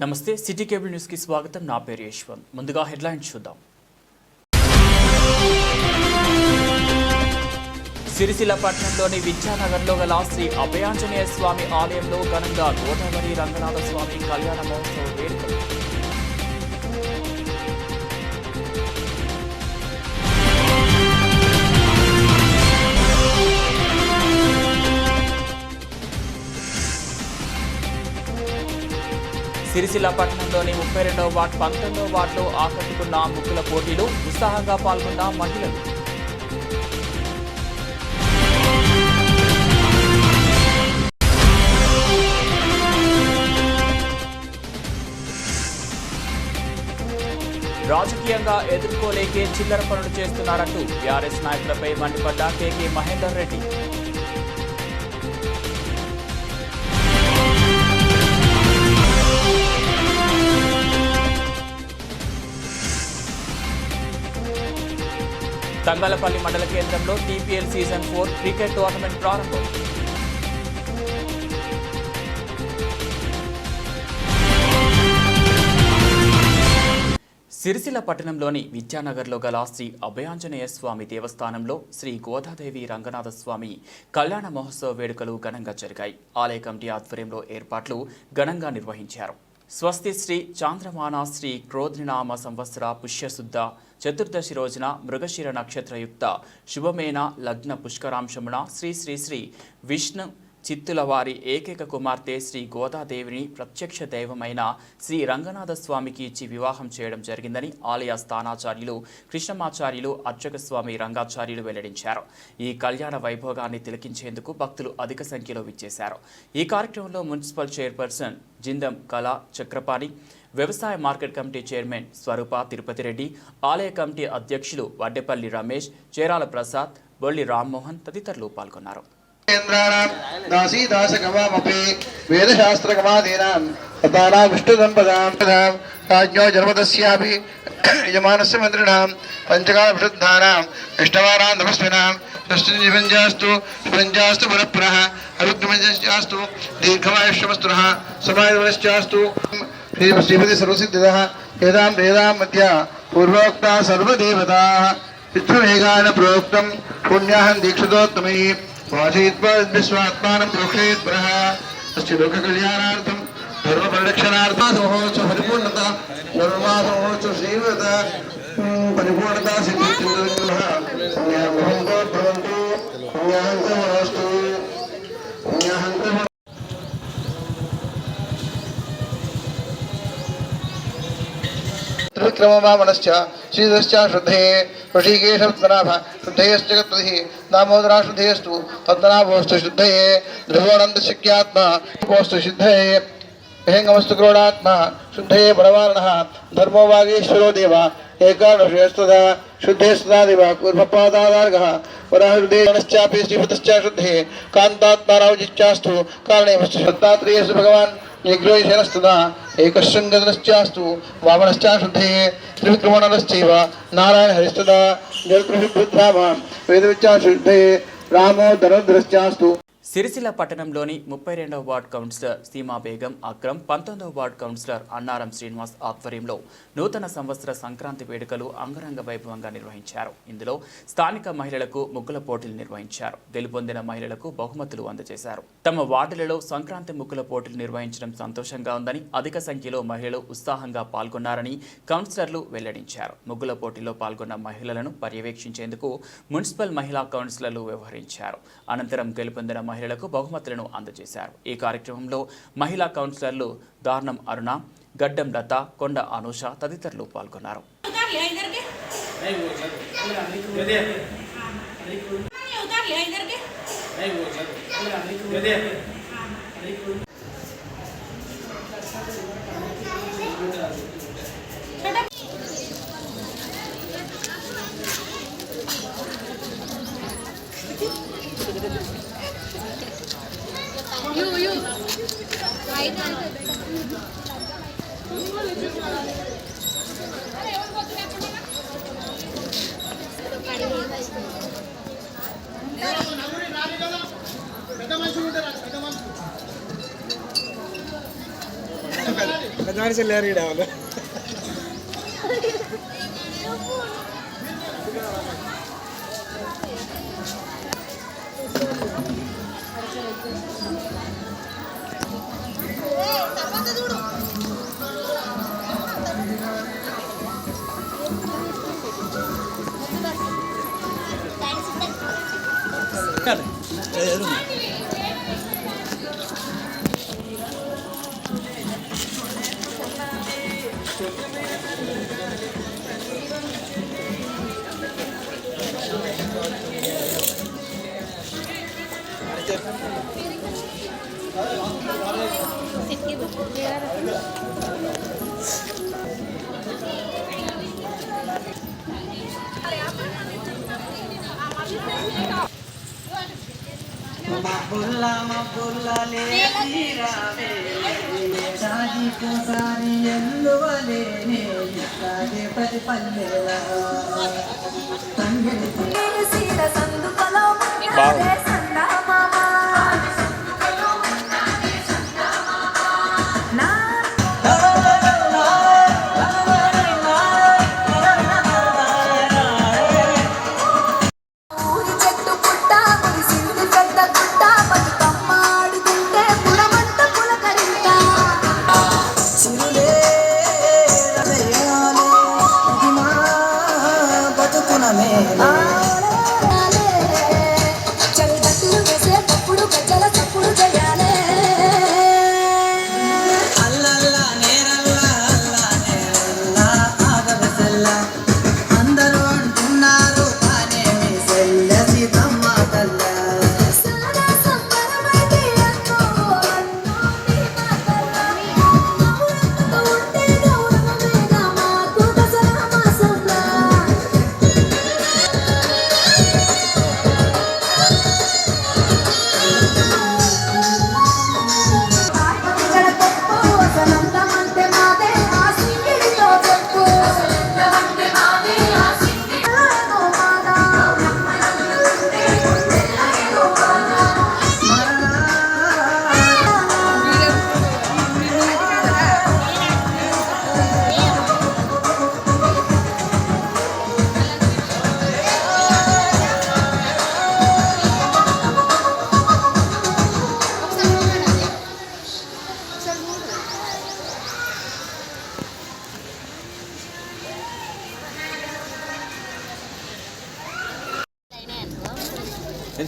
నమస్తే city cable news కి స్వాగతం. నా పేరు యశ్వంత్. ముందుగా హెడ్లైన్స్ చూద్దాం. సిరిసిల్ల పట్టణంలోని విద్యానగర్లో గల శ్రీ అభయాంజనేయ స్వామి ఆలయంలో ఘనంగా గోదావరి రంగనాథ స్వామి కళ్యాణ మహోత్సవ వేడుకలు. సిరిసిల్ల పట్టణంలోని 32వ వార్డు 19వ వార్డులో ఆకట్టుకున్న ముగ్గుల పోటీలు, ఉత్సాహంగా పాల్గొన్న మహిళలు. రాజకీయంగా ఎదుర్కోలేకే చిల్లర పనులు చేస్తున్నారంటూ టీఆర్ఎస్ నాయకులపై మండిపడ్డ కేకే మహేందర్ రెడ్డి. తంగలపల్లి మండల కేంద్రంలో టీపీఎల్ సీజన్ 4 క్రికెట్ టోర్నమెంట్ ప్రారంభం. సిరిసిల్ల పట్టణంలోని విద్యానగర్లో గల శ్రీ అభయాంజనేయ స్వామి దేవస్థానంలో శ్రీ గోదాదేవి రంగనాథ స్వామి కళ్యాణ మహోత్సవ వేడుకలు ఘనంగా జరిగాయి. ఆలయ కమిటీ ఆధ్వర్యంలో ఏర్పాట్లు ఘనంగా నిర్వహించారు. స్వస్తి శ్రీ చాంద్రమాన శ్రీ క్రోధినామ సంవత్సర పుష్యశుద్ధ చతుర్దశి రోజున మృగశిర నక్షత్రయుక్త శుభమేన లగ్న పుష్కరాంశమున శ్రీ శ్రీ శ్రీ విష్ణు చిత్తుల వారి ఏకైక కుమార్తె శ్రీ గోదాదేవిని ప్రత్యక్ష దైవమైన శ్రీ రంగనాథ స్వామికి ఇచ్చి వివాహం చేయడం జరిగిందని ఆలయ స్థానాచార్యులు కృష్ణమాచార్యులు అర్చక స్వామి రంగాచార్యులు వెల్లడించారు. ఈ కళ్యాణ వైభోగాన్ని తిలకించేందుకు భక్తులు అధిక సంఖ్యలో విచ్చేశారు. ఈ కార్యక్రమంలో మున్సిపల్ చైర్పర్సన్ జిందం కళా చక్రపాణి, వ్యవసాయ మార్కెట్ కమిటీ చైర్మన్ స్వరూప తిరుపతి రెడ్డి, ఆలయ కమిటీ అధ్యక్షులు వడ్డేపల్లి రమేష్, చేరాల ప్రసాద్, బొల్లి రామ్మోహన్ తదితరులు పాల్గొన్నారు. दासी दास गवामपि वेदशास्त्रगवादीनां तथा विष्णुसंपदां राज्ञो जन्मदस्यापि यजमानस्य मन्त्रिणां पञ्चकालविशुद्धानां इष्टवारां तपस्विनां षष्ठिनिपञ्चास्तु पञ्चास्तु पुरःपुरः अरुग्नमञ्चास्तु दीर्घमायुष्यमस्तुनः समायुश्चास्तु श्रीपति सर्वसिद्धिदः वेदां वेदां मध्य पूर्वोक्ता सर्वदेवताः विश्वमेघान प्रोक्तं पुण्याहं दीक्षितोत्तमैः वाचयित्वात्मानं प्रोक्षयेत्पुरः अस्य लोककल्याणार्थं धर्मपरिरक्षणार्थं परिपूर्णता सर्वमासमहोत्सव श्रीव्रता परिपूर्णता सिद्धिः भवन्तु पुण्याहन्तमस्तु पुण्याहन्तम त्रिविक्रमवामनश्च श्रीधश्च श्रद्धे ऋषिकेशनाभ शुद्धयश्च गतिः दामोदरा शुद्धेस्तु तद्नाभोस्तु शुद्धये ध्रुवोऽनन्तशक्यात्मा पोस्तु शुद्धये विहङ्गमस्तु क्रोडात्मा शुद्धये बलवारणः धर्मो वागीश्वरो देव एकादशस्तदा शुद्धे सदा देव पूर्वपादादार्गः वराहृदयश्चापि श्रीपतश्च शुद्धे कान्तात्मा रावजिच्चास्तु कारणे दत्तात्रेयस्तु भगवान् निग्रहशनस्तदा एकशृङ्गधरश्चास्तु वामनश्च शुद्धये त्रिविक्रमणश्चैव नारायण हरिस्तदा जलप्रभुद्धाम वेदविच्चा शुद्धये रामो धनुर्धरश्चास्तु. సిరిసిల్ల పట్టణంలోని 32వ వార్డు కౌన్సిలర్ సీమా బేగం అక్రమ్, 19వ వార్డు కౌన్సిలర్ అన్నారం శ్రీనివాస్ ఆధ్వర్యంలో నూతన సంవత్సర సంక్రాంతి వేడుకలు అంగరంగ వైభవంగా నిర్వహించారు. ఇందులో స్థానిక మహిళలకు ముగ్గుల పోటీలు నిర్వహించారు. గెలుపొందిన మహిళలకు బహుమతులు అందజేశారు. తమ వార్డులలో సంక్రాంతి ముగ్గుల పోటీలు నిర్వహించడం సంతోషంగా ఉందని, అధిక సంఖ్యలో మహిళలు ఉత్సాహంగా పాల్గొన్నారని కౌన్సిలర్లు వెల్లడించారు. ముగ్గుల పోటీలో పాల్గొన్న మహిళలను పర్యవేక్షించేందుకు మున్సిపల్ మహిళా కౌన్సిలర్లు వ్యవహరించారు. అనంతరం గెలుపొందిన మహిళలకు బహుమతులను అందజేశారు. ఈ కార్యక్రమంలో మహిళా కౌన్సిలర్లు దార్నం అరుణ, గడ్డం లత, కొండ అనూష తదితరులు పాల్గొన్నారు. పెద్దవాడి చెల్లారు ఈడ వాళ్ళు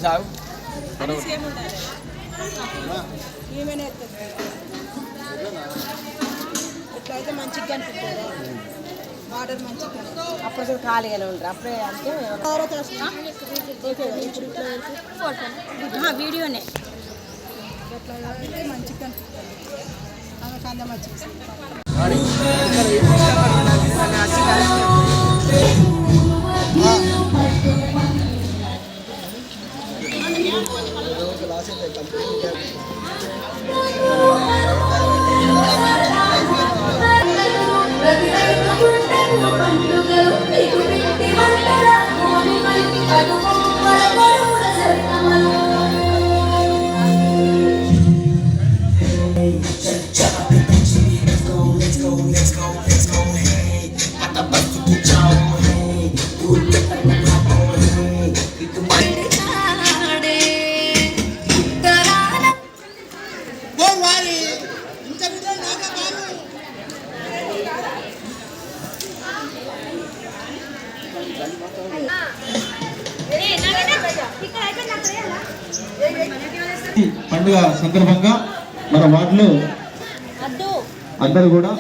సాగు ఇట్లయితే మంచిగా కనిపిస్తుంది వాటర్ మంచిగా అప్పుడు ఖాళీగానే ఉంటారు అప్పుడే అంటే వీడియోనే మంచిగా కనిపిస్తుంది ఆమెకు అంత మంచిగా పండుగ సందర్భంగా మన వార్డులో అందరూ కూడా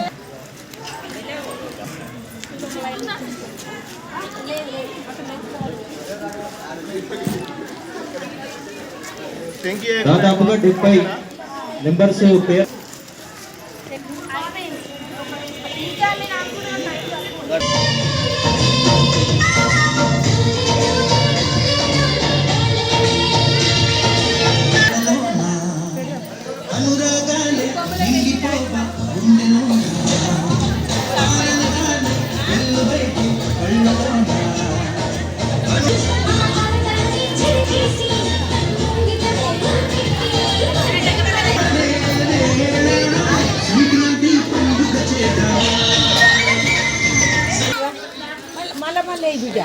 దాదాపుగా 70 మెంబర్స్ పేరు బిడ్డ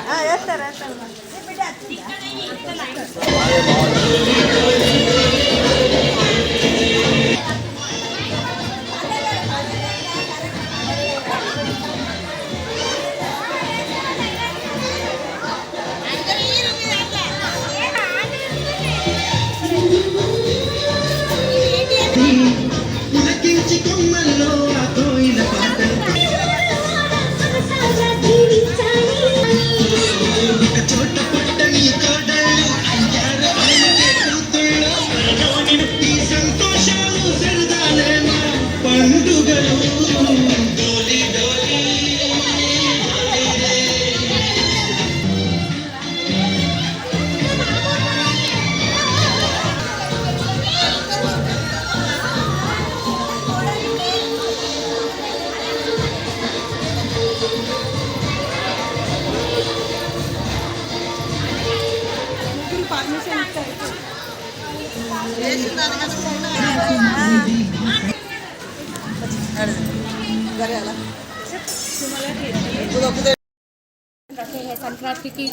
रखे हैं संक्रांति की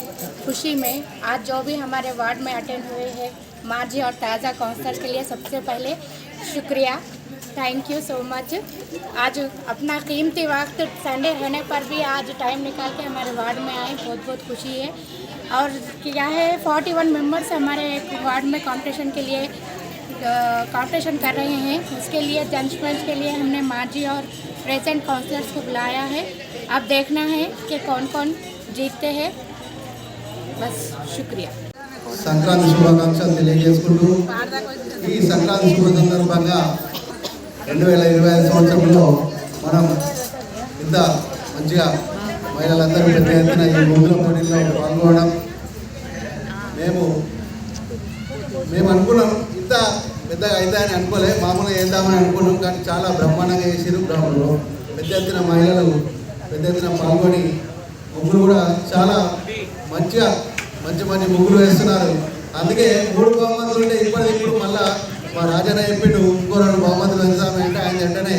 खुशी में। आज जो भी हमारे वार्ड में अटेंड हुए हैं मार्जी और ताज़ा काउंसलर के लिए सबसे पहले शुक्रिया, थैंक यू सो मच। आज अपना कीमती वक्त संडे रहने पर भी आज टाइम निकाल के हमारे वार्ड में आए, बहुत बहुत खुशी है। और क्या है 41 मेंबर्स हमारे वार्ड में कंपटीशन के लिए कंपटीशन कर रहे हैं, उसके लिए जजमेंट के लिए हमने मार्जी और प्रेजेंट काउंसलर्स को बुलाया है। अब देखना है कि कौन कौन जीतते हैं। बस शुक्रिया। సంక్రాంతి శుభాకాంక్షలు తెలియజేసుకుంటూ ఈ సంక్రాంతి శుభ సందర్భంగా 2025 సంవత్సరంలో మనం ఇంత మంచిగా మహిళలందరూ పెద్ద ఎత్తున ఈ ముగ్గుల పోటీల్లో పాల్గొనడం మేము అనుకున్నాం. ఇంత పెద్దగా అవుతాయని అనుకోలే, మామూలుగా వేద్దామని అనుకున్నాం, కానీ చాలా బ్రహ్మాండంగా చేసారు. పెద్ద ఎత్తున మహిళలు పెద్ద ఎత్తున పాల్గొని ముగ్గులు కూడా చాలా మంచిగా మంచి ముగ్గులు వేస్తున్నారు. అందుకే 3 బహుమతులు ఉంటే ఇప్పుడు మళ్ళా మా రాజన్న చెప్పిండు ఇంకో 2 బహుమతులు వేస్తామంటే ఆయన వెంటనే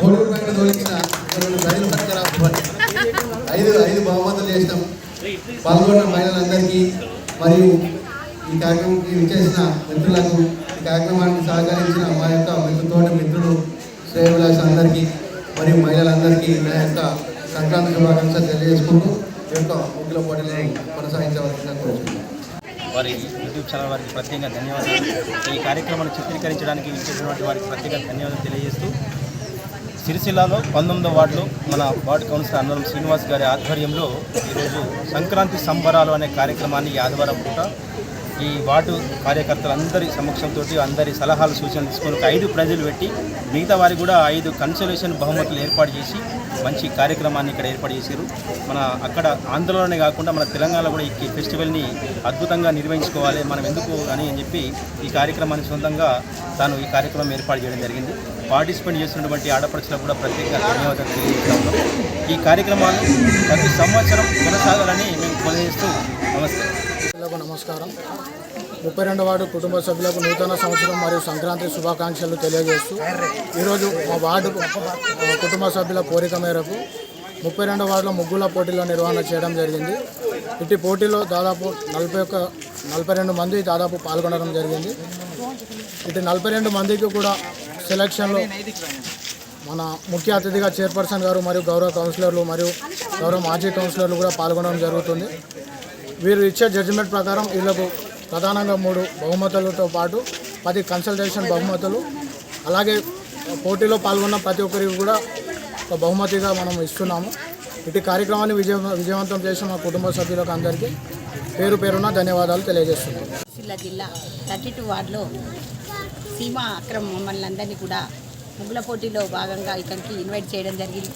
3 రూపాయలు తోలించిన 2 గదులు పట్టుకురాబట్టి 5 బహుమతులు చేసినాం. పాల్గొన్న మహిళలందరికీ మరియు ఈ కార్యక్రమంకి విచ్చేసిన మిత్రులకు, ఈ కార్యక్రమాన్ని సహకరించిన మా యొక్క మిత్రులు శ్రేయభిలాష అందరికీ మరియు మహిళలందరికీ నా యొక్క సంక్రాంతి శుభాకాంక్షలు తెలియజేసుకుంటూ ఈ యొక్క ముగ్గుల పోటీలను కొనసాగించవలసిందిగా కోరుతున్నాను. వారి యూట్యూబ్ ఛానల్ వారికి ప్రత్యేకంగా ధన్యవాదాలు. ఈ కార్యక్రమాన్ని చిత్రీకరించడానికి ఇచ్చేటువంటి వారికి ప్రత్యేకంగా ధన్యవాదాలు తెలియజేస్తూ, సిరిసిల్లాలో 19వ వార్డులో మన వార్డు కౌన్సిలర్ అన్నవరం శ్రీనివాస్ గారి ఆధ్వర్యంలో ఈరోజు సంక్రాంతి సంబరాలు అనే కార్యక్రమాన్ని ఈ ఆదివారం పూట ఈ వార్డు కార్యకర్తలందరి సమక్షంతో అందరి సలహాలు సూచనలు తీసుకొని ఒక 5 ప్రైజులు పెట్టి మిగతా వారికి కూడా 5 కన్సోలేషన్ బహుమతులు ఏర్పాటు చేసి మంచి కార్యక్రమాన్ని ఇక్కడ ఏర్పాటు చేశారు. మన అక్కడ ఆంధ్రలోనే కాకుండా మన తెలంగాణలో కూడా ఈ ఫెస్టివల్ని అద్భుతంగా నిర్వహించుకోవాలి మనం ఎందుకు అని చెప్పి ఈ కార్యక్రమాన్ని సొంతంగా తాను ఈ కార్యక్రమం ఏర్పాటు చేయడం జరిగింది. పార్టిసిపేట్ చేస్తున్నటువంటి ఆడపడుచులకు కూడా ప్రత్యేకంగా ధన్యవాదాలు తెలియజేస్తా ఉన్నాం. ఈ కార్యక్రమాలు ప్రతి సంవత్సరం కొనసాగాలని మేము తెలియజేస్తూ నమస్తే. నమస్కారం. 32వ వార్డు కుటుంబ సభ్యులకు నూతన సంవత్సరం మరియు సంక్రాంతి శుభాకాంక్షలు తెలియజేస్తూ ఈరోజు మా వార్డు కుటుంబ సభ్యుల కోరిక మేరకు 32వ వార్డులో ముగ్గుల పోటీల నిర్వహణ చేయడం జరిగింది. ఇటు పోటీలో దాదాపు 42 మంది దాదాపు పాల్గొనడం జరిగింది. ఇటు 42 మందికి కూడా సెలక్షన్లో మన ముఖ్య అతిథిగా చైర్పర్సన్ గారు మరియు గౌరవ కౌన్సిలర్లు మరియు గౌరవ మాజీ కౌన్సిలర్లు కూడా పాల్గొనడం జరుగుతుంది. వీరు ఇచ్చే జడ్జిమెంట్ ప్రకారం వీళ్ళకు ప్రధానంగా 3 బహుమతులతో పాటు 10 కన్సల్టేషన్ బహుమతులు, అలాగే పోటీలో పాల్గొన్న ప్రతి ఒక్కరికి కూడా ఒక బహుమతిగా మనం ఇస్తున్నాము. ఇటు కార్యక్రమాన్ని విజయవంతం చేసిన మా కుటుంబ సభ్యులకు అందరికీ పేరున ధన్యవాదాలు తెలియజేస్తున్నాము. సిరిసిల్ల జిల్లా 32 వార్డులో సీమా అక్రమ్ మమ్మల్ని అందరినీ కూడా ముగ్గుల పోటీలో భాగంగా ఇక్కడికి ఇన్వైట్ చేయడం జరిగింది.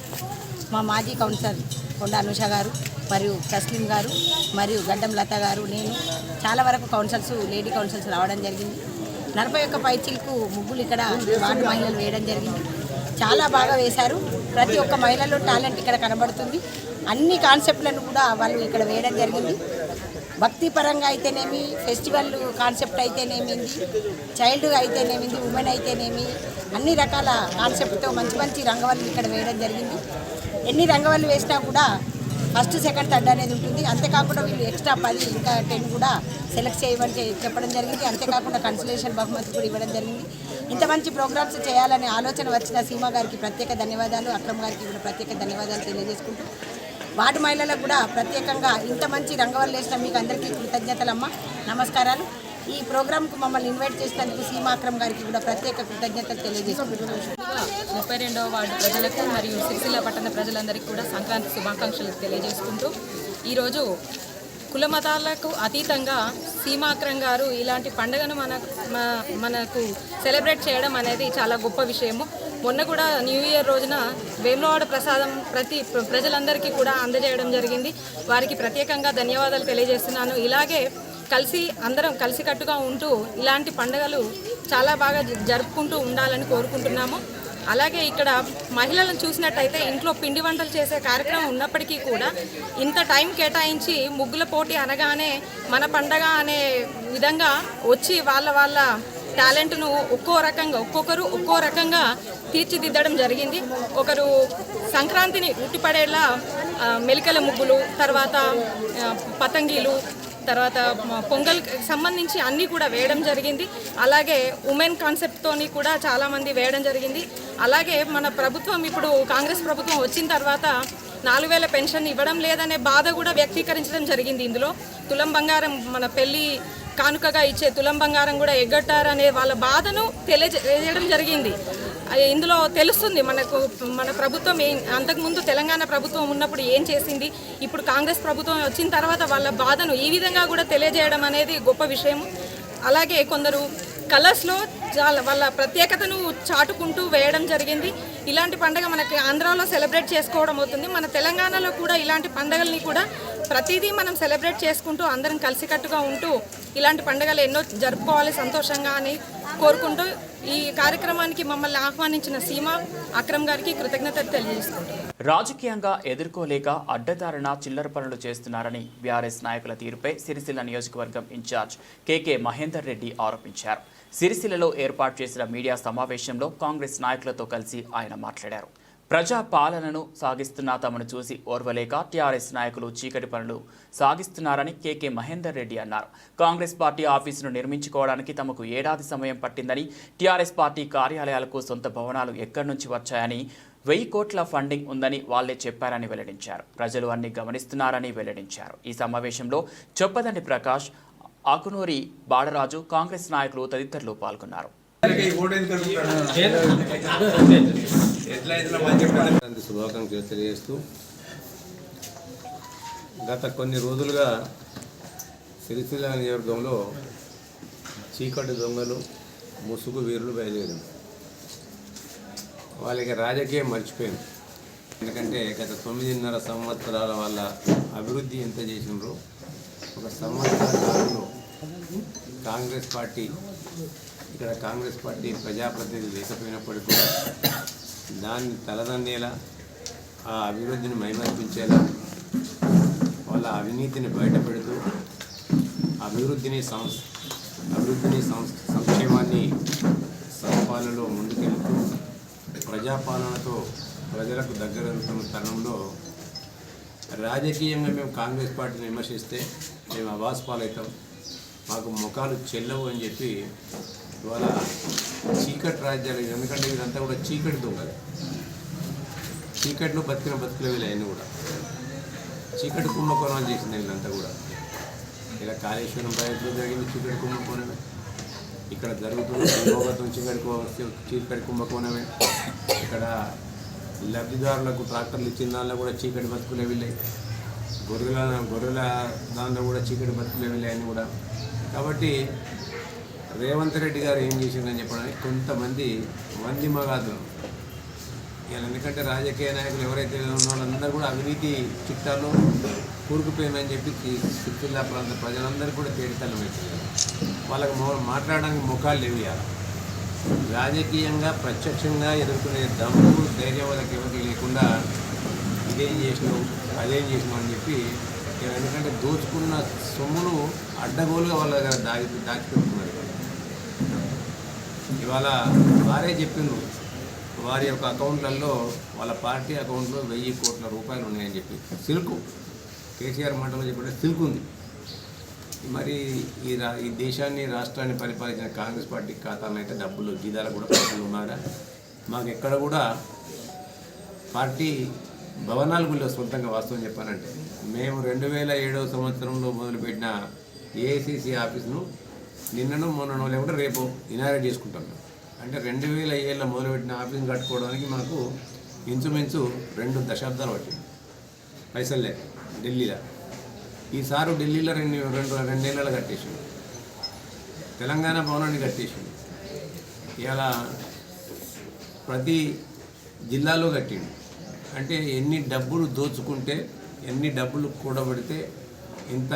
మా మాజీ కౌన్సిలర్ కొండ అనుష గారు మరియు తస్లీం గారు మరియు గడ్డం లత గారు, నేను చాలా వరకు లేడీ కౌన్సిల్స్ రావడం జరిగింది. 41 పైచిలకు ముగ్గులు ఇక్కడ వార్డు మహిళలు వేయడం జరిగింది. చాలా బాగా వేశారు. ప్రతి ఒక్క మహిళలో టాలెంట్ ఇక్కడ కనబడుతుంది. అన్ని కాన్సెప్ట్లను కూడా వాళ్ళు ఇక్కడ వేయడం జరిగింది. భక్తి పరంగా అయితేనేమి, ఫెస్టివల్ కాన్సెప్ట్ అయితేనేమింది, చైల్డ్ అయితేనేమింది, ఉమెన్ అయితేనేమి, అన్ని రకాల కాన్సెప్ట్తో మంచి రంగవల్లు ఇక్కడ వేయడం జరిగింది. ఎన్ని రంగవల్లు వేసినా కూడా ఫస్ట్ సెకండ్ థర్డ్ అనేది ఉంటుంది. అంతేకాకుండా వీళ్ళు ఎక్స్ట్రా 10 ఇంకా 10 కూడా సెలెక్ట్ చేయమని చెప్పడం జరిగింది. అంతేకాకుండా కన్సలేషన్ బహుమతి కూడా ఇవ్వడం జరిగింది. ఇంత మంచి ప్రోగ్రామ్స్ చేయాలనే ఆలోచన వచ్చిన సీమ గారికి ప్రత్యేక ధన్యవాదాలు, అక్రమ్ గారికి కూడా ప్రత్యేక ధన్యవాదాలు తెలియజేసుకుంటూ వార్డు మహిళలకు కూడా ప్రత్యేకంగా ఇంత మంచి రంగవల్లు వేసిన మీకు అందరికీ కృతజ్ఞతలమ్మ, నమస్కారాలు. ఈ ప్రోగ్రాంకు మమ్మల్ని ఇన్వైట్ చేసినందుకు సీమా అక్రమ్ గారికి కూడా ప్రత్యేక కృతజ్ఞతలు తెలియజేసుకుంటున్నాను. 32వ వార్డు ప్రజలకు మరియు సిరిసిల్ల పట్టణ ప్రజలందరికీ కూడా సంక్రాంతి శుభాకాంక్షలు తెలియజేసుకుంటూ ఈరోజు కుల మతాలకు అతీతంగా సీమా అక్రమ్ గారు ఇలాంటి పండుగను మనకు సెలబ్రేట్ చేయడం అనేది చాలా గొప్ప విషయము. మొన్న కూడా న్యూ ఇయర్ రోజున వేములవాడ ప్రసాదం ప్రజలందరికీ కూడా అందజేయడం జరిగింది. వారికి ప్రత్యేకంగా ధన్యవాదాలు తెలియజేస్తున్నాను. ఇలాగే అందరం కలిసికట్టుగా ఉంటూ ఇలాంటి పండుగలు చాలా బాగా జరుపుకుంటూ ఉండాలని కోరుకుంటున్నాము. అలాగే ఇక్కడ మహిళలను చూసినట్టయితే ఇంట్లో పిండి వంటలు చేసే కార్యక్రమం ఉన్నప్పటికీ కూడా ఇంత టైం కేటాయించి ముగ్గుల పోటీ అనగానే మన పండగ అనే విధంగా వచ్చి వాళ్ళ టాలెంట్ను ఒక్కొక్కరు ఒక్కో రకంగా తీర్చిదిద్దడం జరిగింది. ఒకరు సంక్రాంతిని ఉట్టిపడేలా మెలికల ముగ్గులు, తర్వాత పతంగీలు, తర్వాత పొంగల్ సంబంధించి అన్నీ కూడా వేయడం జరిగింది. అలాగే ఉమెన్ కాన్సెప్ట్తోని కూడా చాలామంది వేయడం జరిగింది. అలాగే మన ప్రభుత్వం ఇప్పుడు కాంగ్రెస్ ప్రభుత్వం వచ్చిన తర్వాత 4000 పెన్షన్ ఇవ్వడం లేదనే బాధ కూడా వ్యక్తీకరించడం జరిగింది. ఇందులో తులం బంగారం మన పెళ్లి కానుకగా ఇచ్చే తులం బంగారం కూడా ఎగ్గొట్టారనే వాళ్ళ బాధను తెలియజేయడం జరిగింది. ఇందులో తెలుస్తుంది మన ప్రభుత్వం అంతకుముందు తెలంగాణ ప్రభుత్వం ఉన్నప్పుడు ఏం చేసింది, ఇప్పుడు కాంగ్రెస్ ప్రభుత్వం వచ్చిన తర్వాత వాళ్ళ బాధను ఈ విధంగా కూడా తెలియజేయడం అనేది గొప్ప విషయం. అలాగే కొందరు కలర్స్లో వాళ్ళ ప్రత్యేకతను చాటుకుంటూ వేయడం జరిగింది. ఇలాంటి పండుగ మనకి ఆంధ్రాలో సెలబ్రేట్ చేసుకోవడం అవుతుంది. మన తెలంగాణలో కూడా ఇలాంటి పండుగల్ని కూడా ప్రతిదీ మనం సెలబ్రేట్ చేసుకుంటూ అందరం కలిసికట్టుగా ఉంటూ ఇలాంటి పండుగలు ఎన్నో జరుపుకోవాలి సంతోషంగా అని కోరుకుంటూ ఈ కార్యక్రమానికి మమ్మల్ని ఆహ్వానించిన సీమా అక్రమ్ గారికి కృతజ్ఞతలు తెలియజేసుకుంటాం. రాజకీయంగా ఎదుర్కోలేక అడ్డదారిన చిల్లర పనులు చేస్తున్నారని బీఆర్ఎస్ నాయకుల తీరుపై సిరిసిల్ల నియోజకవర్గం ఇన్ఛార్జ్ కేకే మహేందర్ రెడ్డి ఆరోపించారు. సిరిసిల్లలో ఏర్పాటు చేసిన మీడియా సమావేశంలో కాంగ్రెస్ నాయకులతో కలిసి ఆయన మాట్లాడారు. ప్రజా పాలనను సాగిస్తున్న తమను చూసి ఓర్వలేక టీఆర్ఎస్ నాయకులు చీకటి పనులు సాగిస్తున్నారని కేకే మహేందర్ రెడ్డి అన్నారు. కాంగ్రెస్ పార్టీ ఆఫీసును నిర్మించుకోవడానికి తమకు ఏడాది సమయం పట్టిందని, టీఆర్ఎస్ పార్టీ కార్యాలయాలకు సొంత భవనాలు ఎక్కడి నుంచి వచ్చాయని, 1000 కోట్ల ఫండింగ్ ఉందని వాళ్లే చెప్పారని వెల్లడించారు. ప్రజలు అన్ని గమనిస్తున్నారని వెల్లడించారు. ఈ సమావేశంలో చొప్పదండి ప్రకాష్, ఆకునూరి బాడరాజు, కాంగ్రెస్ నాయకులు తదితరులు పాల్గొన్నారు. శుభాకాంక్షలు తెలియజేస్తూ గత కొన్ని రోజులుగా సిరిసిల్ల నియోజకవర్గంలో చీకటి దొంగలు, ముసుగు వీరులు బయలుదేరింది. వాళ్ళకి రాజకీయం మర్చిపోయింది. ఎందుకంటే గత 9.5 సంవత్సరాల వాళ్ళ అభివృద్ధి ఎంత చేసినారో ఒక సంవత్సరంలో కాంగ్రెస్ పార్టీ ప్రజాప్రతినిధులు లేకపోయినప్పటికీ కూడా దాన్ని తలదన్నేలా, ఆ అభివృద్ధిని మైమర్పించేలా, వాళ్ళ అవినీతిని బయటపెడుతూ అభివృద్ధిని సంక్షేమాన్ని సమపాలనలో ముందుకెళ్తూ ప్రజాపాలనతో ప్రజలకు దగ్గరవుతున్న తరుణంలో రాజకీయంగా మేము కాంగ్రెస్ పార్టీని విమర్శిస్తే మేము అవాస్పాలవుతాం, మాకు ముఖాలు చెల్లవు అని చెప్పి ఇవాళ చీకటి రాజ్యాలు, ఎందుకంటే వీళ్ళంతా కూడా చీకటి దొంగలు, చీకటిలో బతుకులు వీళ్ళు అవన్నీ కూడా చీకటి కుంభకోణాలు చేసింది వీళ్ళంతా కూడా. ఇలా కాళేశ్వరం ప్రాజెక్టులో జరిగింది చీకటి కుంభకోణమే, ఇక్కడ జరుగుతున్న భూగతం చీకటి కుంభకోణమే, ఇక్కడ లబ్ధిదారులకు ట్రాక్టర్లు ఇచ్చిన దానిలో కూడా చీకటి బతుకులే వీళ్ళే, గొర్రెల దానిలో కూడా చీకటి బతుకులే వీళ్ళే అని కూడా. కాబట్టి రేవంత్ రెడ్డి గారు ఏం చేసిందని చెప్పడానికి కొంతమంది మంది మగాదులు ఇలా, ఎందుకంటే రాజకీయ నాయకులు ఎవరైతే ఉన్నారో అందరూ కూడా అవినీతి చిట్టాల్లో కూరుకుపోయిందని చెప్పి సిరిసిల్ల ప్రాంత ప్రజలందరూ కూడా తేడితల్లమైపోయారు. వాళ్ళకు మాట్లాడడానికి ముఖాలు లేవు. రాజకీయంగా ప్రత్యక్షంగా ఎదుర్కొనే దమ్ము ధైర్యం వాళ్ళకి ఎవరికి లేకుండా ఇదేం చేసినావు అదేం చేసినావు అని చెప్పి, ఎందుకంటే దోచుకున్న సొమ్మును అడ్డగోలుగా వాళ్ళ దగ్గర దాచిపెట్టుకున్నారు. ఇవాళ వారే చెప్పిండ్రు వారి యొక్క అకౌంట్లలో, వాళ్ళ పార్టీ అకౌంట్లో 1000 కోట్ల రూపాయలు ఉన్నాయని చెప్పి, సిల్కు కేసీఆర్ మాటలో చెప్పినట్టు సిల్క్ ఉంది. మరి ఈ దేశాన్ని రాష్ట్రాన్ని పరిపాలించిన కాంగ్రెస్ పార్టీ ఖాతాలను అయితే డబ్బులు జీతాలు కూడా పైసలు ఉన్నారా? మాకు ఎక్కడ కూడా పార్టీ భవనాలు కూడా సొంతంగా వాస్తవం చెప్పానంటే మేము 2007 సంవత్సరంలో మొదలుపెట్టిన ఏఐసిసి ఆఫీస్ను నిన్ననో మొన్ననో లేకుంటే రేపు ఇనాగ్రేట్ చేసుకుంటాం. అంటే 2007లో మొదలుపెట్టిన ఆఫీస్ని కట్టుకోవడానికి మాకు ఇంచుమించు 2 దశాబ్దాలు పట్టింది. పైసలు లేక ఢిల్లీలో. ఈసారి ఢిల్లీలో రెండేళ్ళలో కట్టేసింది. తెలంగాణ భవనాన్ని కట్టేసింది. ఇలా ప్రతి జిల్లాలో కట్టిండు. అంటే ఎన్ని డబ్బులు దోచుకుంటే, ఎన్ని డబ్బులు కూడబడితే ఇంత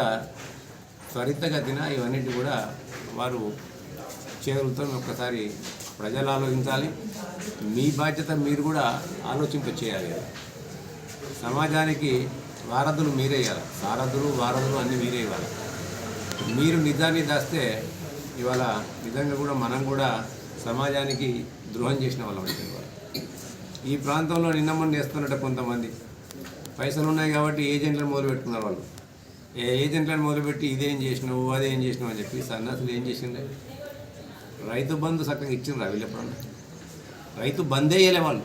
త్వరితగతిన ఇవన్నిటి కూడా వారు చేయగలుగుతాం. ఒక్కసారి ప్రజలు ఆలోచించాలి. మీ బాధ్యత మీరు కూడా ఆలోచింపచేయాలి. సమాజానికి వారధులు మీరే ఇవ్వాలి. సారథులు వారధులు అన్నీ మీరే ఇవ్వాలి. మీరు నిజాన్ని దాస్తే ఇవాళ నిజంగా కూడా మనం కూడా సమాజానికి ద్రోహం చేసిన వాళ్ళం అంటే. ఈ ప్రాంతంలో నిన్న మొన్న చేస్తున్నట్టు కొంతమంది పైసలు ఉన్నాయి కాబట్టి ఏజెంట్లను మొదలుపెట్టుకున్నారు. వాళ్ళు ఏజెంట్లను మొదలుపెట్టి ఇదేం చేసినావు అదేం చేసినావు అని చెప్పి సన్నాసులు ఏం చేసిండే? రైతు బంధు చక్కగా ఇచ్చిండ్రు. వీళ్ళు ఎప్పుడన్నా రైతు బందే వేయలే వాళ్ళు.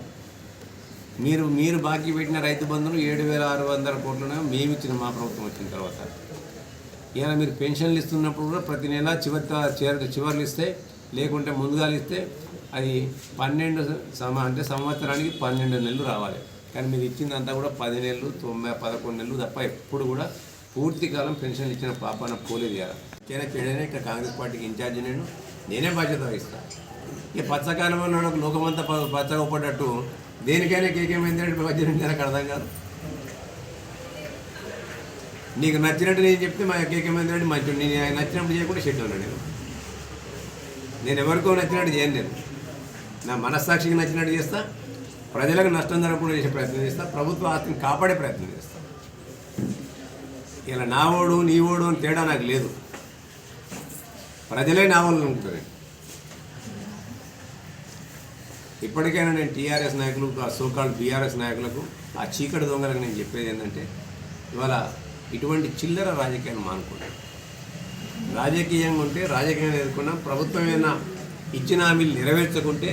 మీరు బాకీ పెట్టిన రైతు బంధులు 7,600 కోట్లను మేము ఇచ్చిన మా ప్రభుత్వం వచ్చిన తర్వాత. ఇలా మీరు పెన్షన్లు ఇస్తున్నప్పుడు కూడా ప్రతి నెల చివర్లు ఇస్తే, లేకుంటే ముందుగా ఇస్తే అది 12 అంటే సంవత్సరానికి 12 నెలలు రావాలి. కానీ మీరు ఇచ్చిందంతా కూడా 10 నెలలు 11 నెలలు తప్ప ఎప్పుడు కూడా పూర్తి కాలం పెన్షన్లు ఇచ్చిన పాపాన పోలేదు. చేయనే ఇక్కడ కాంగ్రెస్ పార్టీకి ఇన్ఛార్జి నేనే బాధ్యత వహిస్తాను. ఇక పచ్చకాలంలో నాకు లోకమంతా పచ్చగా పడ్డట్టు దేనికైనా కేకేమైందంటే బాధ్యత నాకు అర్థం కాదు. నీకు నచ్చినట్టు నేను చెప్తే మా కేకేమైందంటే మంచి నేను నచ్చినప్పుడు చేయకుండా షెడ్ ఉన్నాను. నేను ఎవరికో నచ్చినట్టు చేయను. నేను నా మనస్సాక్షికి నచ్చినట్టు చేస్తా. ప్రజలకు నష్టం జరగకుండా చేసే ప్రయత్నం చేస్తా. ప్రభుత్వ ఆస్తిని కాపాడే ప్రయత్నం చేస్తా. ఇలా నా ఓడు నీ ఓడు అని తేడా నాకు లేదు. ప్రజలే నా వాళ్ళు అనుకుంటారు. ఇప్పటికైనా నేను టీఆర్ఎస్ నాయకులు, సోకాల్డ్ బీఆర్ఎస్ నాయకులకు, ఆ చీకటి దొంగలకు నేను చెప్పేది ఏంటంటే ఇవాళ ఇటువంటి చిల్లర రాజకీయాలు మానుకుంటారు. రాజకీయంగా ఉంటే రాజకీయంగా ఎదుర్కొన్నాం. ప్రభుత్వం ఏమైనా ఇచ్చిన హామీలు నెరవేర్చకుంటే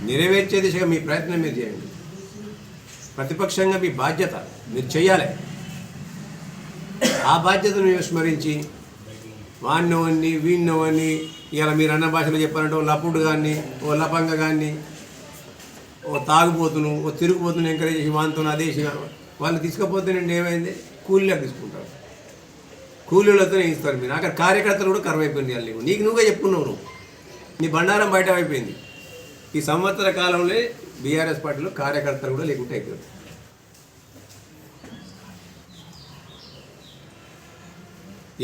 నెరవేర్చే దిశగా మీ ప్రయత్నం మీరు చేయండి. ప్రతిపక్షంగా మీ బాధ్యత మీరు చేయాలి. ఆ బాధ్యతను విస్మరించి వాడినవన్నీ వీడినవన్నీ ఇలా మీరు అన్న భాషలో చెప్పారంటే ఓ లపుడు కానీ, ఓ లపంగ కానీ, ఓ తాగుపోతును, ఓ తిరుగుపోతును ఎంకరేజ్ చేసి వాంతో అదేసి వాళ్ళు తీసుకపోతే నేను ఏమైంది కూలీలకు తీసుకుంటారు. కూలీలతోనే ఇస్తారు. మీరు అక్కడ కార్యకర్తలు కూడా కరువైపోయింది. వాళ్ళు నీకు నువ్వుగా చెప్పుకున్నావు. నువ్వు నీ బండారం బయట అయిపోయింది. ఈ సంవత్సర కాలంలో బీఆర్ఎస్ పార్టీలో కార్యకర్తలు కూడా లేకుంటే అయిపోయింది.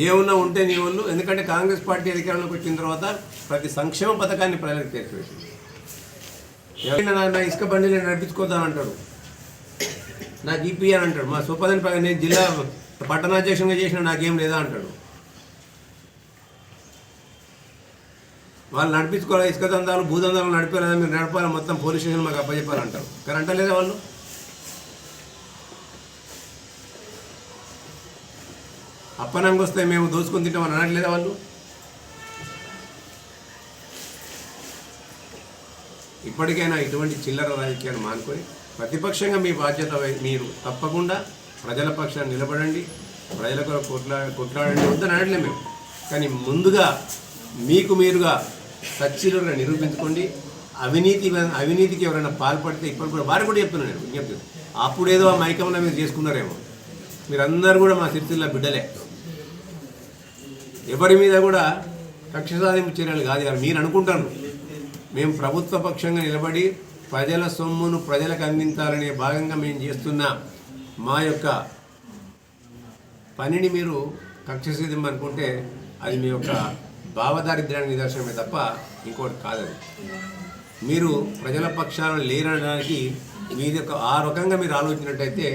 ఏమన్నా ఉంటే నీ వాళ్ళు. ఎందుకంటే కాంగ్రెస్ పార్టీ అధికారంలోకి వచ్చిన తర్వాత ప్రతి సంక్షేమ పథకాన్ని ప్రజలకు చేర్చివేసింది. ఎవరైనా నా ఇసుక బండి నేను నడిపించుకోద్దానంటాడు, నాకు ఈపీ అని అంటాడు. మా సూపర్దని నేను జిల్లా పట్టణాధ్యక్షంగా చేసిన నాకేం లేదా అంటాడు. వాళ్ళు నడిపించుకోవాలి. ఇసుక దందాలు భూదందాలు నడిపేదా మీరు నడపాలి, మొత్తం పోలీస్ స్టేషన్ మాకు అప్పచెప్పాలంటారు. కానీ అంటలేదా వాళ్ళు? అప్పనంగా వస్తే మేము దోచుకొని తింటామని అనట్లేదా వాళ్ళు? ఇప్పటికైనా ఇటువంటి చిల్లర రాజకీయాలు మానుకొని ప్రతిపక్షంగా మీ బాధ్యత మీరు తప్పకుండా ప్రజల పక్షాన్ని నిలబడండి. ప్రజల కొరకు కొట్లాడండి. వద్దని అనట్లే మేము. కానీ ముందుగా మీకు మీరుగా సచ్చిలుగా నిరూపించుకోండి. అవినీతికి ఎవరైనా పాల్పడితే ఇప్పుడు కూడా వారు కూడా చెప్తున్నాను నేను విజ్ఞప్తి. అప్పుడేదో ఆ మైకంలో మీరు చేసుకున్నారేమో. మీరందరూ కూడా మా సిరిసిల్ల బిడ్డలే. ఎవరి మీద కూడా కక్ష సాధింపు చర్యలు కాదు. మీరు అనుకుంటారు మేము ప్రభుత్వ పక్షంగా నిలబడి ప్రజల సొమ్మును ప్రజలకు అందించాలనే భాగంగా మేము చేస్తున్న మా యొక్క పనిని మీరు కక్ష సాధింపు అనుకుంటే అది మీ యొక్క భావదారిద్ర్యానికి నిదర్శనమే తప్ప ఇంకోటి కాదది. మీరు ప్రజల పక్షాలను లేరనడానికి మీది ఒక ఆ రకంగా మీరు ఆలోచించినట్టయితే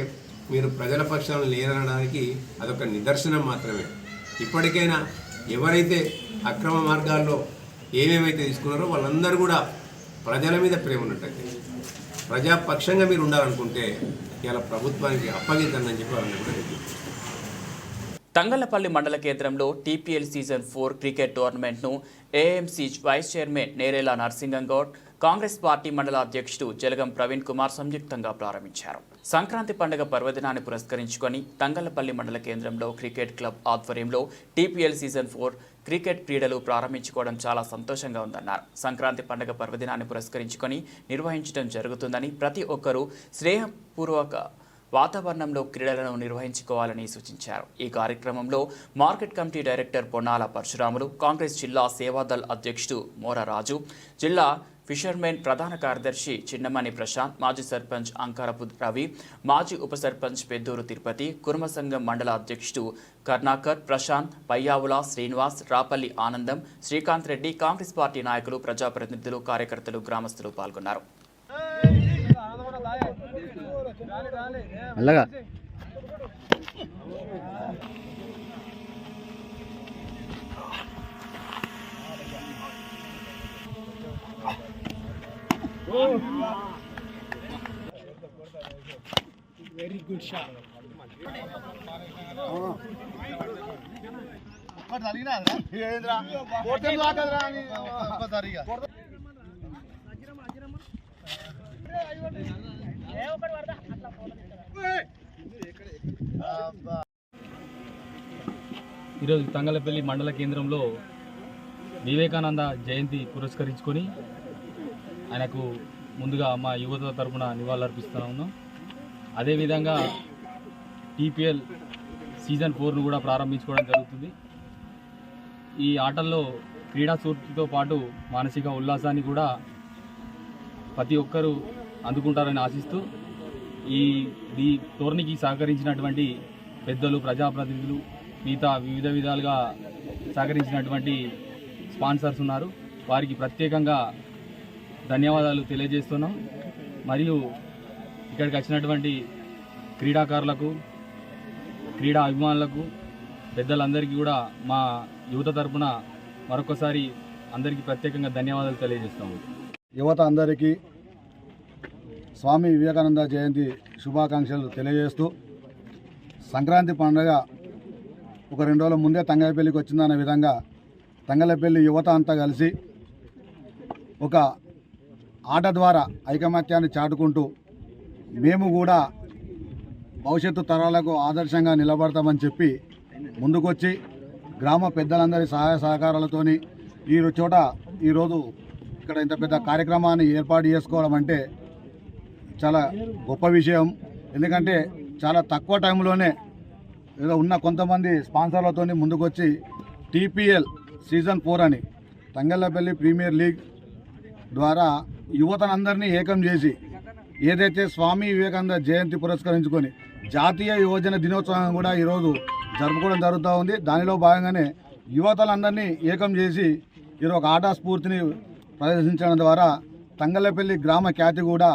మీరు ప్రజల పక్షాలను లేరనడానికి అదొక నిదర్శనం మాత్రమే. ఇప్పటికైనా ఎవరైతే అక్రమ మార్గాల్లో ఏమేమైతే తీసుకున్నారో వాళ్ళందరూ కూడా ప్రజల మీద ప్రేమ ఉన్నట్టయితే ప్రజాపక్షంగా మీరు ఉండాలనుకుంటే ఇలా ప్రభుత్వానికి అప్పగించండి అని చెప్పి వాళ్ళని కూడా తంగళ్లపల్లి మండల కేంద్రంలో టీపీఎల్ సీజన్ 4 క్రికెట్ టోర్నమెంట్ను AMC vice chairman Nerella Narasingamgoud, Congress party మండల అధ్యక్షుడు జలగం ప్రవీణ్ కుమార్ సంయుక్తంగా ప్రారంభించారు. సంక్రాంతి పండుగ పర్వదినాన్ని పురస్కరించుకొని తంగళ్లపల్లి మండల కేంద్రంలో క్రికెట్ క్లబ్ ఆధ్వర్యంలో టీపీఎల్ సీజన్ 4 క్రికెట్ క్రీడలు ప్రారంభించుకోవడం చాలా సంతోషంగా ఉందన్నారు. సంక్రాంతి పండుగ పర్వదినాన్ని పురస్కరించుకొని నిర్వహించడం జరుగుతుందని ప్రతి ఒక్కరూ స్నేహపూర్వక వాతావరణంలో క్రీడలను నిర్వహించుకోవాలని సూచించారు. ఈ కార్యక్రమంలో market committee director Ponnala Parashuramulu, Congress జిల్లా సేవాదళ్ అధ్యక్షుడు మోరరాజు, జిల్లా ఫిషర్మెన్ ప్రధాన కార్యదర్శి చిన్నమణి ప్రశాంత్, మాజీ సర్పంచ్ అంకారపు రవి, మాజీ ఉప సర్పంచ్ పెద్దూరు తిరుపతి, కుర్మ సంఘం మండల అధ్యక్షుడు కర్ణాకర్ ప్రశాంత్, పయ్యావుల శ్రీనివాస్, రాపల్లి ఆనందం, శ్రీకాంత్ రెడ్డి, కాంగ్రెస్ పార్టీ నాయకులు, ప్రజాప్రతినిధులు, కార్యకర్తలు, గ్రామస్తులు పాల్గొన్నారు. మెల్లగా వెరీ గుడ్ షాట్. ఈరోజు తంగళ్లపల్లి మండల కేంద్రంలో వివేకానంద జయంతి పురస్కరించుకొని ఆయనకు ముందుగా మా యువత తరపున నివాళులర్పిస్తూ ఉన్నాం. అదేవిధంగా టీపీఎల్ సీజన్ 4ను కూడా ప్రారంభించుకోవడం జరుగుతుంది. ఈ ఆటల్లో క్రీడా స్ఫూర్తితో పాటు మానసిక ఉల్లాసాన్ని కూడా ప్రతి ఒక్కరూ అందుకుంటారని ఆశిస్తూ ఈ టోర్నీకి సహకరించినటువంటి పెద్దలు, ప్రజాప్రతినిధులు, మిగతా వివిధ విధాలుగా సహకరించినటువంటి స్పాన్సర్స్ ఉన్నారు. వారికి ప్రత్యేకంగా ధన్యవాదాలు తెలియజేస్తున్నాం. మరియు ఇక్కడికి వచ్చినటువంటి క్రీడాకారులకు, క్రీడా అభిమానులకు, పెద్దలందరికీ కూడా మా యువత తరపున మరొకసారి అందరికీ ప్రత్యేకంగా ధన్యవాదాలు తెలియజేస్తాము. యువత అందరికీ స్వామి వివేకానంద జయంతి శుభాకాంక్షలు తెలియజేస్తూ, సంక్రాంతి పండుగ ఒక 2 రోజుల ముందే తంగళ్లపల్లికి వచ్చిందనే విధంగా తంగళ్లపల్లి యువత అంతా కలిసి ఒక ఆట ద్వారా ఐకమత్యాన్ని చాటుకుంటూ మేము కూడా భవిష్యత్తు తరాలకు ఆదర్శంగా నిలబడతామని చెప్పి ముందుకొచ్చి గ్రామ పెద్దలందరి సహాయ సహకారాలతోని ఈరోజు ఇక్కడ ఇంత పెద్ద కార్యక్రమాన్ని ఏర్పాటు చేసుకోవడం అంటే చాలా గొప్ప విషయం. ఎందుకంటే చాలా తక్కువ టైంలోనే ఏదో ఉన్న కొంతమంది స్పాన్సర్లతో ముందుకొచ్చి టీపీఎల్ సీజన్ 4 అని తంగళ్లపల్లి ప్రీమియర్ లీగ్ ద్వారా యువతనందరినీ ఏకం చేసి ఏదైతే స్వామి వివేకానంద జయంతి పురస్కరించుకొని జాతీయ యువజన దినోత్సవం కూడా ఈరోజు జరుపుకోవడం జరుగుతూ ఉంది. దానిలో భాగంగానే యువతలందరినీ ఏకం చేసి ఈరోజు ఒక ఆటా స్ఫూర్తిని ప్రదర్శించడం ద్వారా తంగళ్లపల్లి గ్రామ ఖ్యాతి కూడా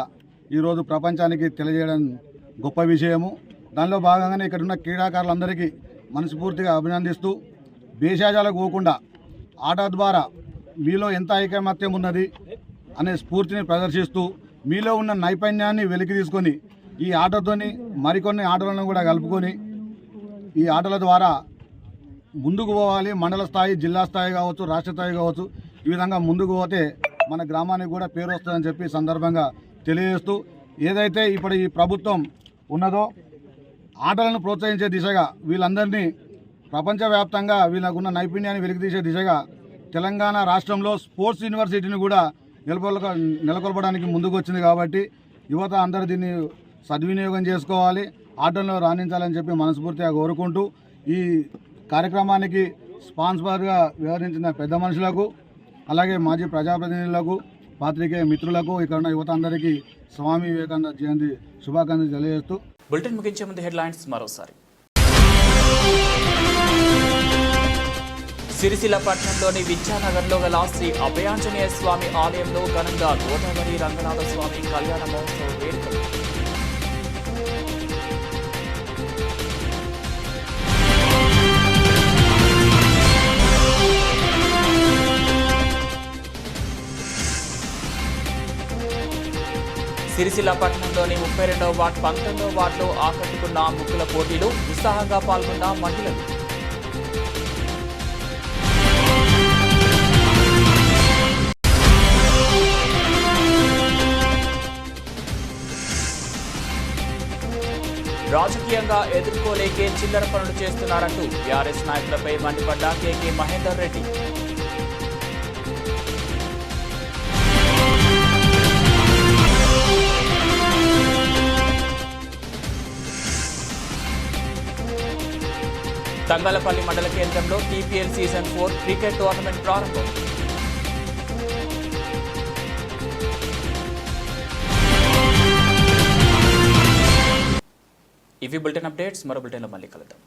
ఈరోజు ప్రపంచానికి తెలియజేయడం గొప్ప విషయము. దానిలో భాగంగానే ఇక్కడ ఉన్న క్రీడాకారులందరికీ మనస్ఫూర్తిగా అభినందిస్తూ, భేషజాలకు పోకుండా ఆట ద్వారా మీలో ఎంత ఐకమత్యం ఉన్నది అనే స్ఫూర్తిని ప్రదర్శిస్తూ, మీలో ఉన్న నైపుణ్యాన్ని వెలికి తీసుకొని ఈ ఆటతోని మరికొన్ని ఆటలను కూడా కలుపుకొని ఈ ఆటల ద్వారా ముందుకు పోవాలి. మండల స్థాయి, జిల్లా స్థాయి కావచ్చు, రాష్ట్ర స్థాయి కావచ్చు, ఈ విధంగా ముందుకు పోతే మన గ్రామానికి కూడా పేరు వస్తుందని చెప్పి సందర్భంగా తెలియజేస్తూ, ఏదైతే ఇప్పుడు ఈ ప్రభుత్వం ఉన్నదో ఆటలను ప్రోత్సహించే దిశగా వీళ్ళందరినీ ప్రపంచవ్యాప్తంగా వీళ్ళకున్న నైపుణ్యాన్ని వెలికితీసే దిశగా తెలంగాణ రాష్ట్రంలో స్పోర్ట్స్ యూనివర్సిటీని కూడా నెలకొల్పడానికి ముందుకు వచ్చింది. కాబట్టి యువత అందరూ దీన్ని సద్వినియోగం చేసుకోవాలి, ఆటల్లో రాణించాలని చెప్పి మనస్ఫూర్తిగా కోరుకుంటూ, ఈ కార్యక్రమానికి స్పాన్సర్గా వ్యవహరించిన పెద్ద మనుషులకు, అలాగే మాజీ ప్రజాప్రతినిధులకు, పాత్రికేయ మిత్రులకు, ఇక్కడ ఉన్న యువత అందరికీ స్వామి వివేకానంద జయంతి శుభాకాంక్షలు తెలియజేస్తూ బులెటిన్ ముగించే ముందు హెడ్లైన్స్ మరోసారి. సిరిసిల్ల పట్టణంలోని విద్యానగర్లో గల శ్రీ అభయాంజనేయ స్వామి ఆలయంలో ఘనంగా గోదావరి రంగనాథ స్వామి కళ్యాణ మహోత్సవ వేడుకలు. సిరిసిల్ల పట్టణంలోని 32వ వార్డు, 19వ వార్డులో ఆకట్టుకున్న ముగ్గుల పోటీలు, ఉత్సాహంగా పాల్గొన్న మహిళలు. రాజకీయంగా ఎదుర్కోలేకే చిల్లర పనులు చేస్తున్నారంటూ టీఆర్ఎస్ నాయకులపై మండిపడ్డ కేకే మహేందర్ రెడ్డి. తంగలపల్లి మండల కేంద్రంలో టీపీఎల్ సీజన్ 4 క్రికెట్ టోర్నమెంట్ ప్రారంభం. ఇవి బులెటిన్ అప్డేట్స్. మరో బులెటిన్లో మళ్ళీ కలుద్దాం.